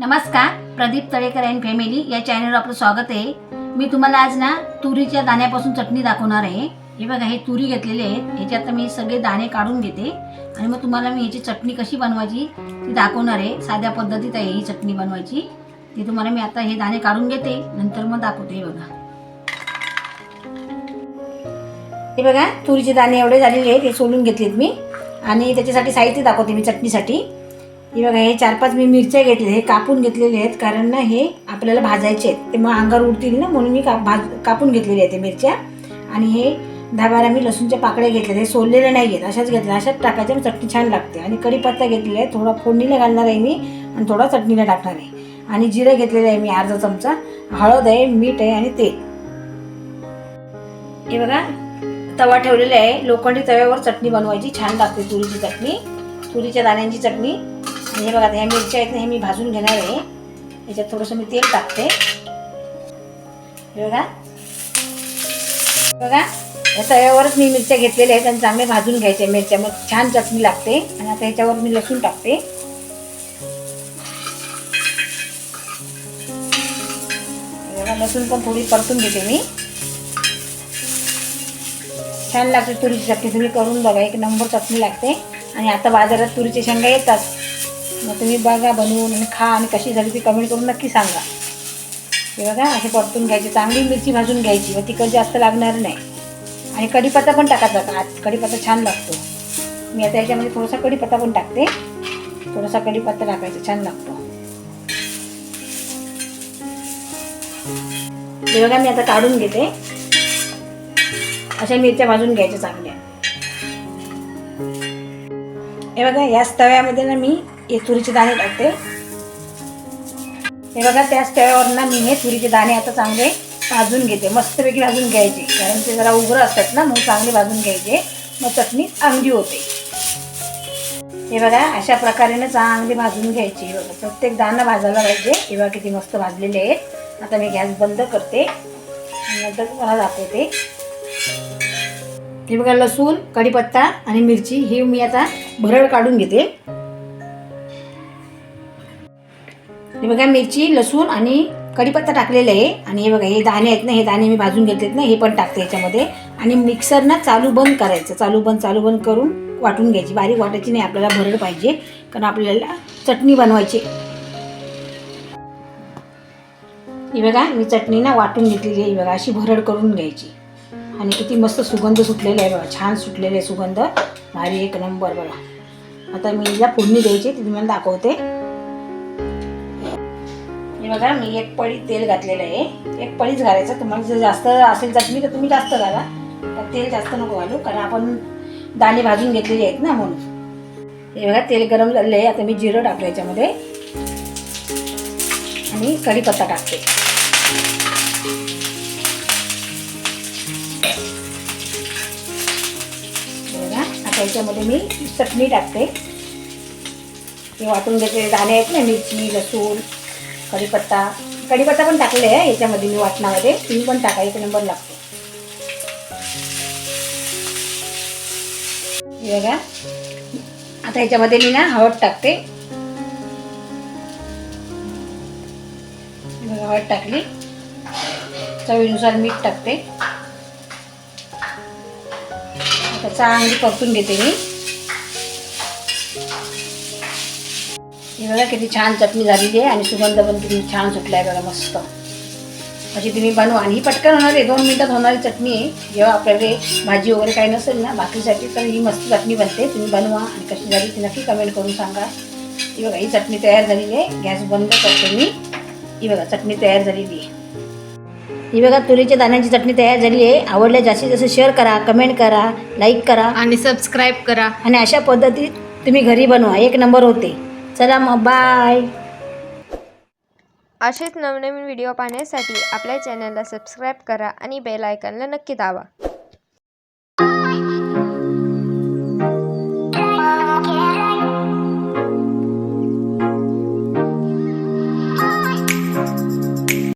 नमस्कार, Pradeep Talekar and family या चॅनलवर आपलं स्वागत आहे। मी तुम्हाला आज ना तुरीच्या दाण्यापासून चटणी दाखवणार आहे। हे बघा, हे तुरी घेतलेले आहेत, ह्याच्यात मी सगळे दाणे काढून घेते आणि मग तुम्हाला मी याची चटणी कशी बनवायची ती दाखवणार आहे। साध्या पद्धतीत आहे ही चटणी बनवायची, ती तुम्हाला मी आता हे दाणे काढून घेते, नंतर मग दाखवते। हे बघा, हे बघा तुरीचे दाणे एवढे झालेले आहेत, हे सोलून घेतलेत मी आणि त्याच्यासाठी साहित्य दाखवते मी चटणीसाठी। हे बघा, हे 4-5 मी मिरच्या घेतले, हे कापून घेतलेले आहेत, कारण ना हे आपल्याला भाजायचे आहेत, ते मग अंगावर उडतील ना, म्हणून मी कापून घेतलेले आहेत ते मिरच्या। आणि हे 10-12 मी लसूणच्या पाकळ्या घेतल्या, हे सोललेले नाही आहेत, अशाच घेतल्या, अशाच टाकायच्या, मग चटणी छान लागते। आणि कढीपत्ता घेतलेला आहे, थोडा फोडणीला घालणार आहे मी आणि थोडा चटणीला टाकणार आहे। आणि जिरं घेतलेलं आहे मी अर्धा चमचा, हळद आहे, मीठ आहे आणि तेल। हे बघा, तवा ठेवलेला आहे, लोखंडी तव्यावर चटणी बनवायची, छान लागते तुरीची चटणी, तुरीच्या दाण्यांची चटणी। हे बघा, ह्या मिरच्या आहेत ना, हे मी भाजून घेणार आहे, याच्यात थोडंसं मी तेल टाकते। हे बघा बघा, या तव्यावरच मी मिरच्या घेतलेल्या आहेत आणि चांगले भाजून घ्यायचे मिरच्या, मग छान चटणी लागते। आणि आता ह्याच्यावर मी लसूण टाकते। बघा, लसूण पण थोडी परतून घेते मी, छान लागते तुरीची चटणी, तुम्ही करून बघा, एक नंबर चटणी लागते। आणि आता बाजारात तुरीच्या शेंगा येतात, मग तुम्ही बघा बनवून आणि खा, आणि कशी झाली ती कमेंट करून नक्की सांगा। हे बघा, असे परतून घ्यायचे, चांगली मिरची भाजून घ्यायची, व तिखट जास्त लागणार नाही। आणि कढीपत्ता पण टाकायचा, कढीपत्ता छान लागतो। मी आता याच्यामध्ये थोडासा कढीपत्ता पण टाकते, थोडासा कढीपत्ता टाकायचा, छान लागतो। हे बघा, मी आता काढून घेते, अशा मिरच्या भाजून घ्यायच्या चांगल्या। हे बघा, याच तव्यामध्ये ना मी हे तुरीचे दाणे टाकते। हे बघा, त्याच तव्यावर ना मी हे तुरीचे दाणे आता चांगले भाजून घेते, मस्तपैकी भाजून घ्यायचे, कारण ते जरा उग्र असतात ना, मग चांगले भाजून घ्यायचे, मग चटणी चांगली होते। हे बघा, अशा प्रकारे ना चांगले भाजून घ्यायचे। हे बघा, प्रत्येक दाणा भाजायला पाहिजे। हे बघा, किती मस्त भाजलेले आहेत। आता मी गॅस बंद करते आणि नंतर तुम्हाला दाखवते। हे बघा, लसूण, कढीपत्ता आणि मिरची ही मी आता भरड काढून घेते। हे बघा, मिरची, लसूण आणि कढीपत्ता टाकलेला आहे। आणि हे बघा, हे दाणे आहेत ना, हे दाणे मी भाजून घेतलेत ना, हे पण टाकते याच्यामध्ये। आणि मिक्सर ना चालू बंद करायचं, चालू बंद करून वाटून घ्यायची, बारीक वाटायची नाही, आपल्याला भरड पाहिजे, कारण आपल्याला चटणी बनवायची। हे बघा, मी चटणी ना वाटून घेतलेली आहे, बघा अशी भरड करून घ्यायची। आणि किती मस्त सुगंध सुटलेला आहे बघा, छान सुटलेला आहे सुगंध, भारी एक नंबर। बघा, आता मी हिला फोडणी द्यायची, ती तुम्हाला दाखवते। हे बघा, मी 1 पळी तेल घातलेलं आहे, 1 पळीच घालायचं, तुम्हाला जर जास्त असेल चटणी तर तुम्ही जास्त घाला, तर तेल जास्त नको घालू, कारण आपण दाणे भाजून घेतलेले आहेत ना, म्हणून। हे बघा, तेल गरम झालेलं आहे, आता मी जिरं टाकलं याच्यामध्ये आणि कढीपत्ता टाकते। बघा, आता याच्यामध्ये मी चटणी टाकते, हे वाटून घेतलेले दाणे आहेत ना, मिरची, लसूण, कढीपत्ता पण टाकले आहे याच्यामध्ये मी वाटणामध्ये, तुम्ही पण टाका, एक नंबर लागतो। हे बघा, आता याच्यामध्ये मी ना हळद टाकते। हळद टाकली, चवीनुसार मीठ टाकते, आता चांगली परतून घेते मी। हे बघा, किती छान चटणी झालेली आहे आणि सुगंध पण किती छान सुटला आहे बघा, मस्त। अशी तुम्ही बनवा, आणि ही पटकन होणार आहे, 2 मिनिटात होणारी चटणी आहे। जेव्हा आपल्याकडे भाजी वगैरे काही नसेल ना भाकरीसाठी, तर ही मस्त चटणी बनते, तुम्ही बनवा आणि कशी झाली ती नक्की कमेंट करून सांगा। ही बघा, ही चटणी तयार झालेली आहे, गॅस बंद करते मी। ही बघा, चटणी तयार झालेली आहे। ही बघा, तुरीच्या दाण्यांची चटणी तयार झाली आहे। आवडल्या जास्तीत जास्त शेअर करा, कमेंट करा, लाईक करा आणि सबस्क्राईब करा। आणि अशा पद्धतीत तुम्ही घरी बनवा, एक नंबर होते। चला मग, बाय। असेच नवनवीन व्हिडिओ पाहण्यासाठी आपल्या चॅनलला सबस्क्राईब करा आणि बेल आयकॉनला नक्की दाबा।